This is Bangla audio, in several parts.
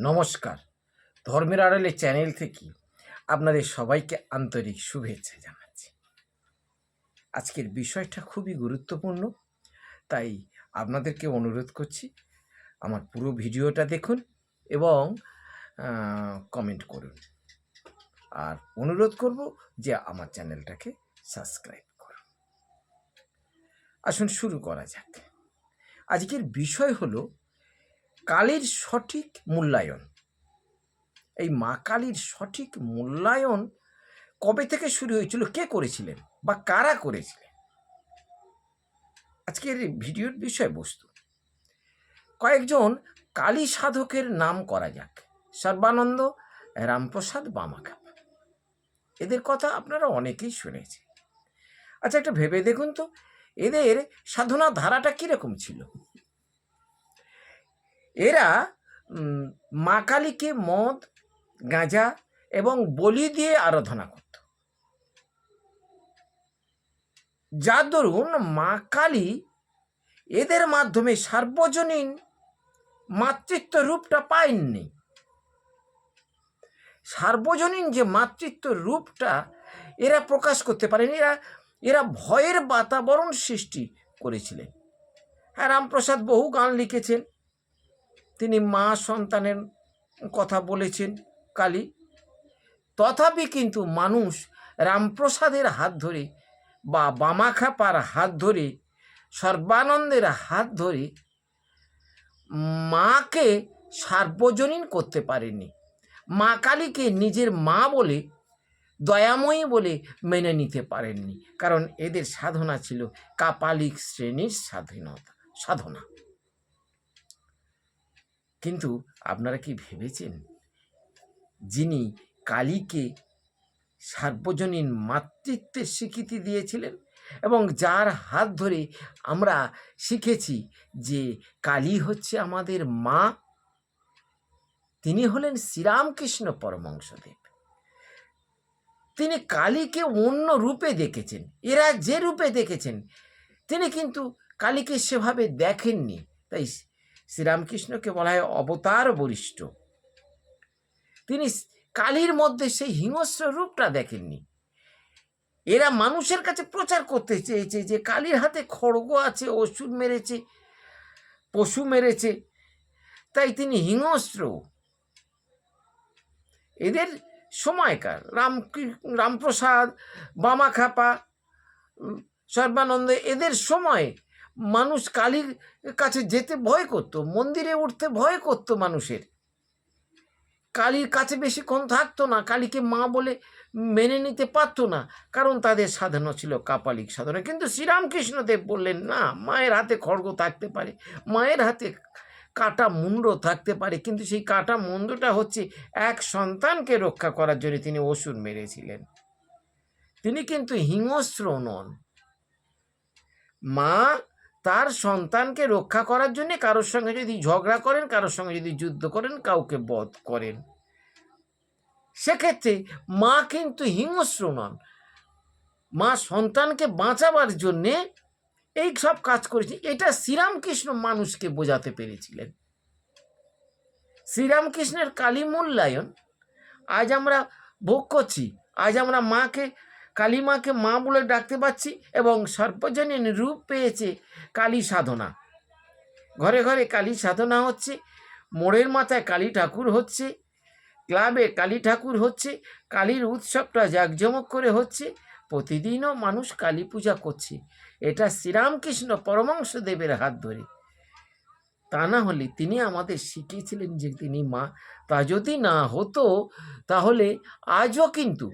নমস্কার। ধর্মের আড়ালে চ্যানেল থেকে আপনাদের সবাইকে আন্তরিক শুভেচ্ছা জানাচ্ছি। আজকের বিষয়টা খুবই গুরুত্বপূর্ণ, তাই আপনাদেরকে অনুরোধ করছি আমার পুরো ভিডিওটা দেখুন এবং কমেন্ট করুন। আর অনুরোধ করব যে আমার চ্যানেলটাকে সাবস্ক্রাইব করুন। আসুন শুরু করা যাক। আজকের বিষয় হলো কালীর সঠিক মূল্যায়ন। এই মা কালীর সঠিক মূল্যায়ন কবে থেকে শুরু হয়েছিল, কে করেছিলেন বা কারা করেছিলেন, আজকের ভিডিওর বিষয়বস্তু। কয়েকজন কালী সাধকের নাম করা যাক। সর্বানন্দ, রামপ্রসাদ, বামাখ্যাপা। এদের কথা আপনারা অনেকেই শুনেছেন। আচ্ছা, একটা ভেবে দেখুন তো, এদের সাধনা ধারাটা কীরকম ছিল। এরা মা কালীকে মদ, গাঁজা এবং বলি দিয়ে আরাধনা করত। যার দরুন মা কালী এদের মাধ্যমে সার্বজনীন মাতৃত্ব রূপটা পায়নি। সার্বজনীন যে মাতৃত্ব রূপটা এরা প্রকাশ করতে পারেনি। এরা ভয়ের বাতাবরণ সৃষ্টি করেছিলেন। হ্যাঁ, রামপ্রসাদ বহু গান লিখেছেন, তিনি মা সন্তানের কথা বলেছেন কালী। তথাপি কিন্তু মানুষ রামপ্রসাদের হাত ধরে বা বামাখ্যাপার হাত ধরে, সর্বানন্দের হাত ধরে মাকে সার্বজনীন করতে পারেনি। মা কালীকে নিজের মা বলে, দয়াময়ী বলে মেনে নিতে পারেননি, কারণ এদের সাধনা ছিল কাপালিক শ্রেণীর সাধনা। কিন্তু আপনারা কি ভেবেছেন, যিনি কালীকে সার্বজনীন মাতৃত্বের স্বীকৃতি দিয়েছিলেন এবং যার হাত ধরে আমরা শিখেছি যে কালী হচ্ছে আমাদের মা, তিনি হলেন শ্রীরামকৃষ্ণ পরমহংসদেব। তিনি কালীকে অন্য রূপে দেখেছেন। এরা যে রূপে দেখেছেন তিনি কিন্তু কালীকে সেভাবে দেখেননি। তাই শ্রীরামকৃষ্ণকে বলা হয় অবতার বরিষ্ঠ। তিনি কালীর মধ্যে সেই হিংস্র রূপটা দেখেননি। এরা মানুষের কাছে প্রচার করতে চেয়েছে যে কালীর হাতে খড়গ আছে, অসুর মেরেছে, পশু মেরেছে, তাই তিনি হিংস্র। এদের সময়কার রামপ্রসাদ, বামাখ্যাপা, সর্বানন্দ, এদের সময়ে মানুষ কালীর কাছে যেতে ভয় করত, মন্দিরে উঠতে ভয় করত। মানুষের কালীর কাছে বেশিক্ষণ থাকতো না, কালীকে মা বলে মেনে নিতে পারতো না, কারণ তাদের সাধনা ছিল কাপালিক সাধনা। কিন্তু শ্রীরামকৃষ্ণদেব বললেন না, মায়ের হাতে খড়গ থাকতে পারে, মায়ের হাতে কাটা মুন্ড থাকতে পারে, কিন্তু সেই কাটা মুন্ডটা হচ্ছে এক সন্তানকে রক্ষা করার জন্য তিনি অসুর মেরেছিলেন। তিনি কিন্তু হিংস্র নন। মা তার সন্তানকে রক্ষা করার জন্য কারোর সঙ্গে যদি ঝগড়া করেন, কারোর সঙ্গে যদি যুদ্ধ করেন, কাউকে বধ করেন, সেক্ষেত্রে মা কিন্তু হিংস্র নন। মা সন্তানকে বাঁচাবার জন্যে এই সব কাজ করেছে। এটা শ্রীরামকৃষ্ণ মানুষকে বোঝাতে পেরেছিলেন। শ্রীরামকৃষ্ণের কালী মূল্যায়ন আজ আমরা ভোগ করছি। আজ আমরা মাকে, কালী মাকে মা বলে ডাকতে পাচ্ছি এবং সর্বজনীন রূপ পেয়েছে কালী সাধনা। ঘরে ঘরে কালী সাধনা হচ্ছে, মোড়ের মাথায় কালী ঠাকুর হচ্ছে, ক্লাবে কালী ঠাকুর হচ্ছে, কালীর উৎসবটা জাঁকজমক করে হচ্ছে, প্রতিদিনও মানুষ কালী পূজা করছে। এটা শ্রীরামকৃষ্ণ পরমহংসদেবের হাত ধরে। তা না হলে তিনি আমাদের শিখিয়েছিলেন যে তিনি মা। তা যদি না হতো তাহলে আজও কিন্তু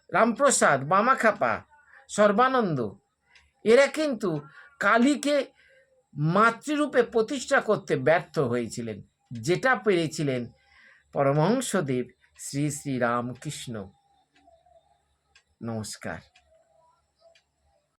রামপ্রসাদ, বামাখ্যাপা, সর্বানন্দ এরা কিন্তু কালীকে মাতৃরূপে প্রতিষ্ঠা করতে ব্যর্থ হয়েছিলেন, যেটা পেরেছিলেন পরমহংসদেব শ্রী শ্রী রামকৃষ্ণ। নমস্কার।